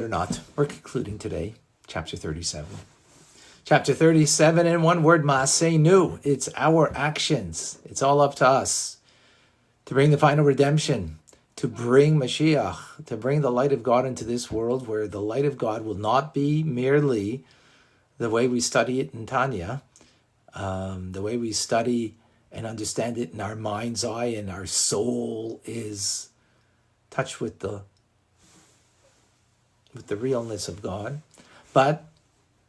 Or not, we're concluding today, chapter 37. Chapter 37, in one word, Ma'asenu. It's our actions. It's all up to us to bring the final redemption, to bring Mashiach, to bring the light of God into this world where the light of God will not be merely the way we study it in Tanya, the way we study and understand it in our mind's eye, and our soul is touched with the realness of God, but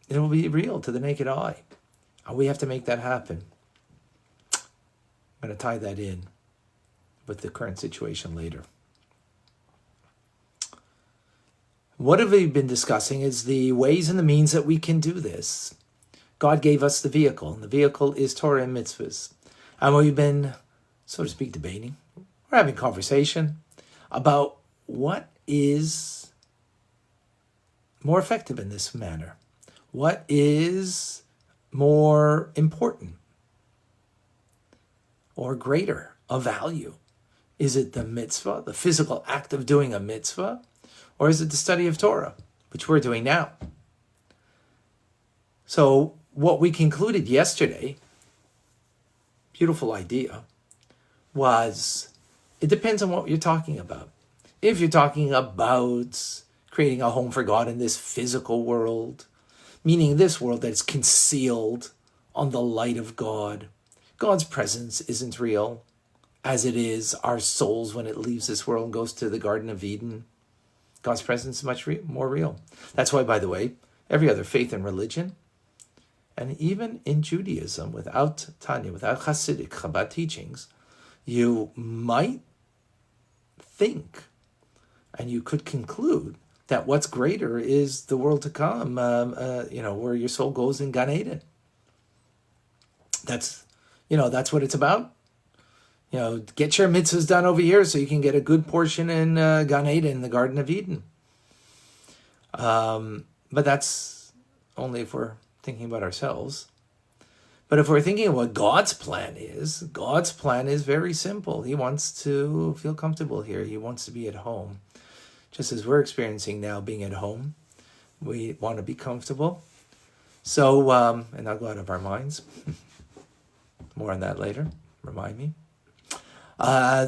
it will be real to the naked eye. And we have to make that happen. I'm going to tie that in with the current situation later. What have we been discussing is the ways and the means that we can do this. God gave us the vehicle, and the vehicle is Torah and mitzvahs. And we've been, so to speak, debating. We're having conversation about what is more effective in this manner. What is more important or greater of value? Is it the mitzvah, the physical act of doing a mitzvah, or is it the study of Torah, which we're doing now? So what we concluded yesterday, beautiful idea, was it depends on what you're talking about. If you're talking about creating a home for God in this physical world, meaning this world that's concealed on the light of God. God's presence isn't real, as it is our souls when it leaves this world and goes to the Garden of Eden. God's presence is much more real. That's why, by the way, every other faith and religion, and even in Judaism, without Tanya, without Hasidic Chabad teachings, you might think, and you could conclude, that what's greater is the world to come, where your soul goes in Gan Eden. That's what it's about. Get your mitzvahs done over here so you can get a good portion in Gan Eden, in the Garden of Eden. But that's only if we're thinking about ourselves. But if we're thinking of what God's plan is very simple. He wants to feel comfortable here. He wants to be at home. Just as we're experiencing now being at home, we want to be comfortable. So, and not go out of our minds. More on that later. Remind me.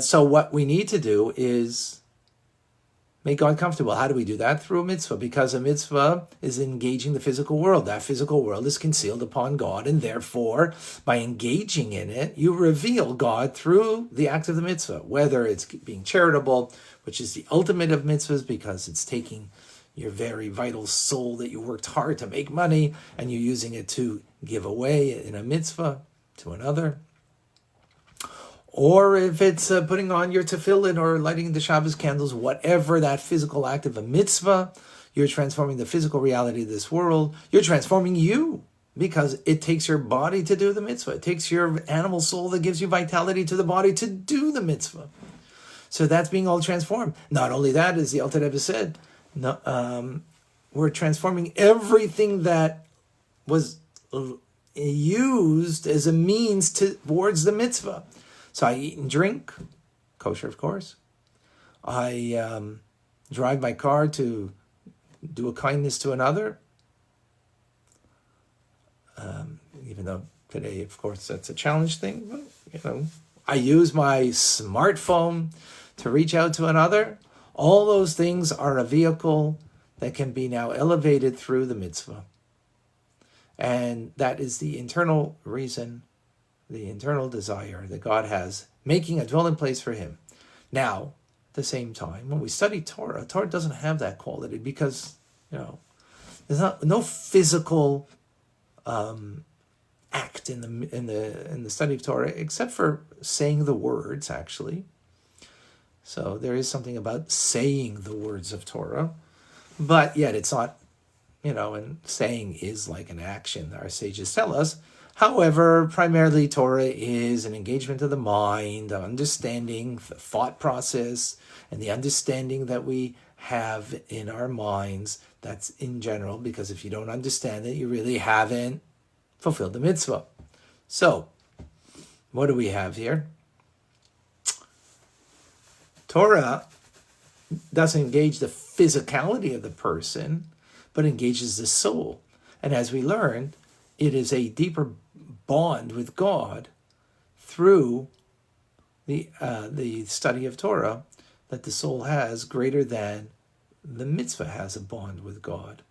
So what we need to do is make God comfortable. How do we do that? Through a mitzvah, because a mitzvah is engaging the physical world. That physical world is concealed upon God, and therefore, by engaging in it, you reveal God through the act of the mitzvah, whether it's being charitable, which is the ultimate of mitzvahs, because it's taking your very vital soul that you worked hard to make money, and you're using it to give away in a mitzvah to another. Or if it's putting on your tefillin or lighting the Shabbos candles, whatever that physical act of a mitzvah, you're transforming the physical reality of this world. You're transforming you, because it takes your body to do the mitzvah. It takes your animal soul that gives you vitality to the body to do the mitzvah. So that's being all transformed. Not only that, as the Alter Rebbe said, we're transforming everything that was used as a means towards the mitzvah. So I eat and drink, kosher of course. I drive my car to do a kindness to another. Even though today, of course, that's a challenge thing. I use my smartphone to reach out to another. All those things are a vehicle that can be now elevated through the mitzvah. And that is the internal reason, the internal desire that God has, making a dwelling place for him. Now, at the same time, when we study Torah doesn't have that quality, because there's no physical act in the study of Torah, except for saying the words, actually. So there is something about saying the words of Torah, but yet it's not, and saying is like an action, our sages tell us. However, primarily Torah is an engagement of the mind, of understanding the thought process, and the understanding that we have in our minds. That's in general, because if you don't understand it, you really haven't fulfilled the mitzvah. So, what do we have here? Torah doesn't engage the physicality of the person, but engages the soul. And as we learned, it is a deeper bond with God through the study of Torah that the soul has, greater than the mitzvah has a bond with God.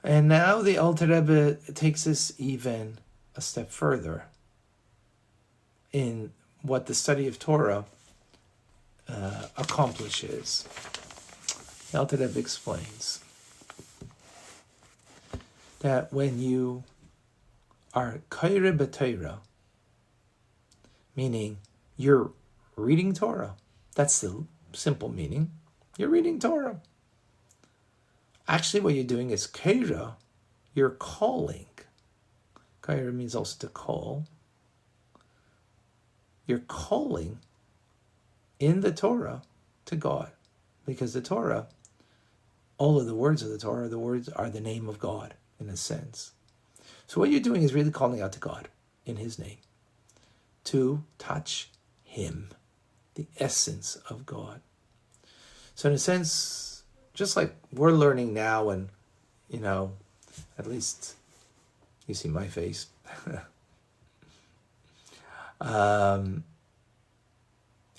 And now the Alter Rebbe takes this even a step further in what the study of Torah accomplishes. The Alter Rebbe explains that when you are kaire b'Torah, meaning you're reading Torah, that's the simple meaning. You're reading Torah. Actually, what you're doing is kaira, you're calling. Kaira means also to call. You're calling in the Torah to God, because the Torah, all of the words of the Torah, the words are the name of God in a sense. So what you're doing is really calling out to God in His name, to touch Him, the essence of God. So in a sense, just like we're learning now, and at least you see my face, and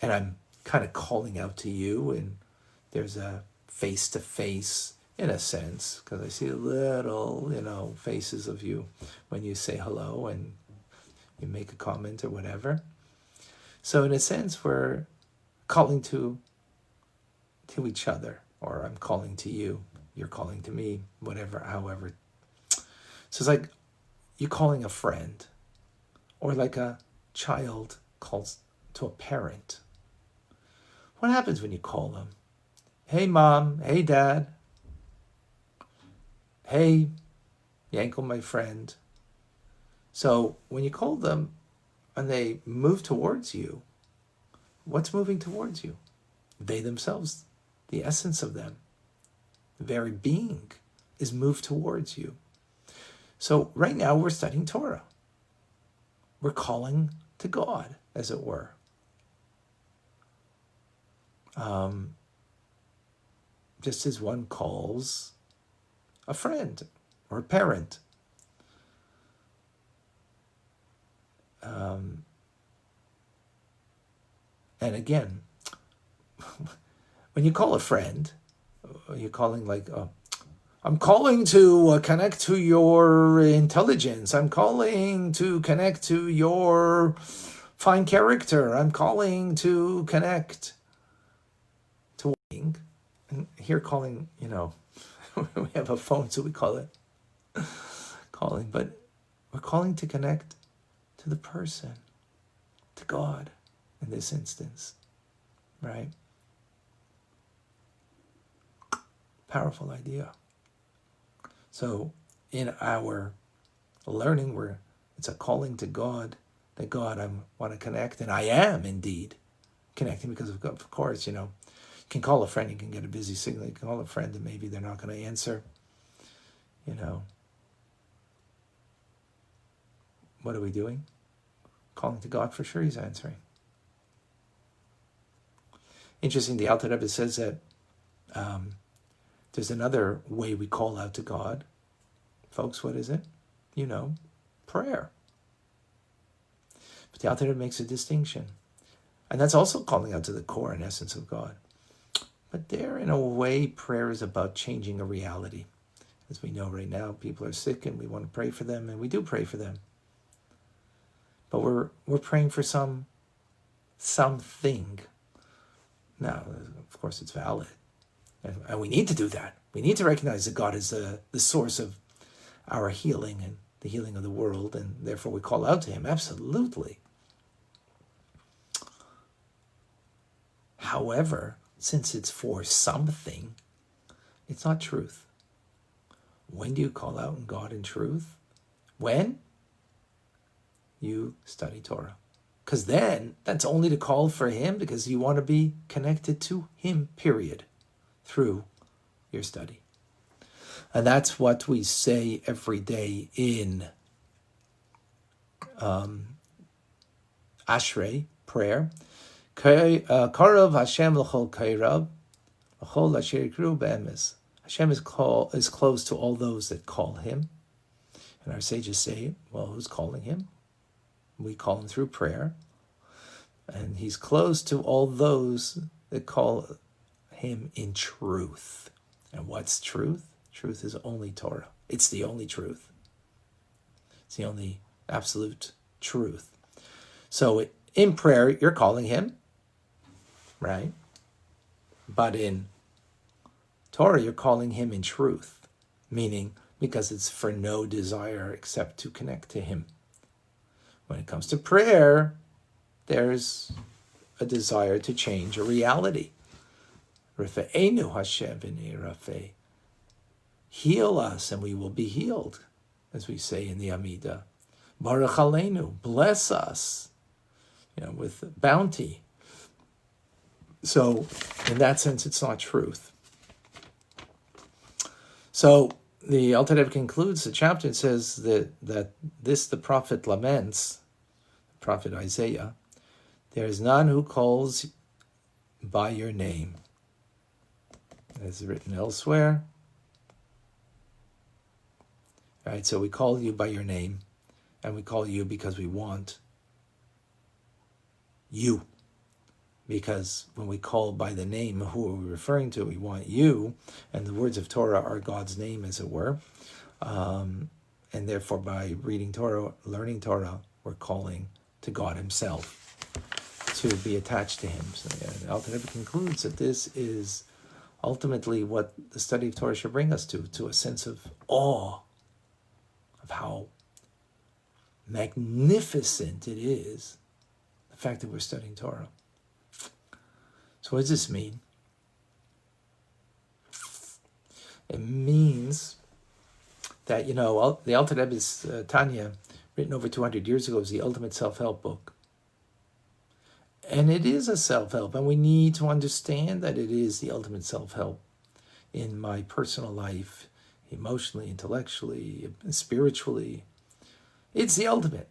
I'm kind of calling out to you, and there's a face-to-face in a sense, because I see little, faces of you when you say hello and you make a comment or whatever. So in a sense, we're calling to each other, or I'm calling to you, you're calling to me, whatever, however. So it's like you're calling a friend, or like a child calls to a parent. What happens when you call them? Hey, Mom. Hey, Dad. Hey, Yankel, my friend. So when you call them and they move towards you, what's moving towards you? They themselves, the essence of them, the very being is moved towards you. So right now we're studying Torah. We're calling to God, as it were. Just as one calls a friend or a parent. And again, when you call a friend, you're calling like, I'm calling to connect to your intelligence. I'm calling to connect to your fine character. I'm calling to connect to being. And here calling, we have a phone, so we call it calling, but we're calling to connect to the person, to God in this instance, right? Powerful idea. So in our learning, it's a calling to God, that God, I want to connect, and I am indeed connecting, because of course, you can call a friend, you can get a busy signal, you can call a friend and maybe they're not going to answer, What are we doing? Calling to God, for sure He's answering. Interesting, the Alter Rebbe says that there's another way we call out to God. Folks, what is it? Prayer. But the Alter Rebbe makes a distinction. And that's also calling out to the core and essence of God. But there, in a way, prayer is about changing a reality. As we know right now, people are sick and we want to pray for them, and we do pray for them. But we're praying for something. Now, of course, it's valid. And we need to do that. We need to recognize that God is the source of our healing and the healing of the world, and therefore we call out to Him, absolutely. However, since it's for something, it's not truth. When do you call out on God in truth? When you study Torah. Because then, that's only to call for Him, because you want to be connected to Him, period, through your study. And that's what we say every day in Ashrei prayer. Karav Hashem l'chol kairav, l'chol asher yikru be'emes. Hashem is close to all those that call him. And our sages say, well, who's calling him? We call him through prayer. And he's close to all those that call him in truth. And what's truth? Truth is only Torah. It's the only truth. It's the only absolute truth. So in prayer, you're calling him, right? But in Torah, you're calling him in truth, meaning because it's for no desire except to connect to him. When it comes to prayer, there's a desire to change a reality. Rafe'enu Hashem v'nei rafeh. Heal us and we will be healed, as we say in the Amidah. Baruch Aleinu, bless us, with bounty. So, in that sense, it's not truth. So, the Alter Rebbe concludes the chapter and says that this the prophet laments, the prophet Isaiah, there is none who calls by your name. As written elsewhere. Right, so we call you by your name, and we call you because we want you. Because when we call by the name, who are we referring to? We want you, and the words of Torah are God's name, as it were. And therefore, by reading Torah, learning Torah, we're calling to God himself to be attached to him. So the Alter Rebbe concludes that this is ultimately what the study of Torah should bring us to a sense of awe of how magnificent it is, the fact that we're studying Torah. So what does this mean? It means that, the Alter Rebbe's Tanya, written over 200 years ago, is the ultimate self-help book. And it is a self-help, and we need to understand that it is the ultimate self-help in my personal life, emotionally, intellectually, spiritually. It's the ultimate.